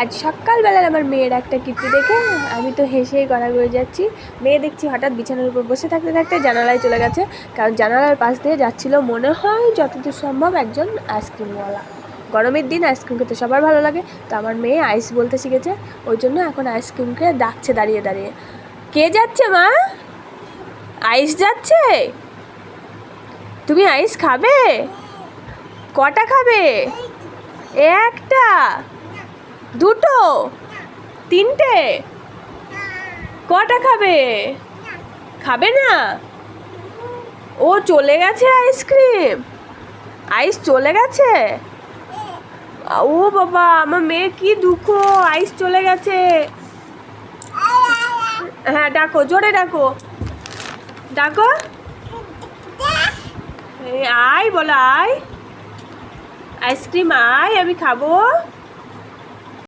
আজ সকালবেলার আমার মেয়ের একটা কীর্তি দেখে আমি তো হেসেই গড়াগড়ি যাচ্ছি। মেয়ে দেখছি হঠাৎ বিছানার উপর বসে থাকতে থাকতে জানালায় চলে গেছে, কারণ জানালার পাশ দিয়ে যাচ্ছিল মনে হয় যতদূর সম্ভব একজন আইসক্রিমওয়ালা। গরমের দিন আইসক্রিম খেতে সবার ভালো লাগে, তো আমার মেয়ে আইস বলতে শিখেছে, ওই জন্য এখন আইসক্রিমকে ডাকছে দাঁড়িয়ে দাঁড়িয়ে। কে যাচ্ছে মা? আইস যাচ্ছে? তুমি আইস খাবে? কটা খাবে? একটা, দুটো, তিনটে? কটা খাবে? খাবে না? ও চলে গেছে আইসক্রিম, আইস চলে গেছে। ও বাবা, আমার মেয়ে কি দুঃখ, আইস চলে গেছে। হ্যাঁ ডাকো, জোরে ডাকো, ডাকো। আয় বলো, আয় আইসক্রিম আয়, আমি খাবো।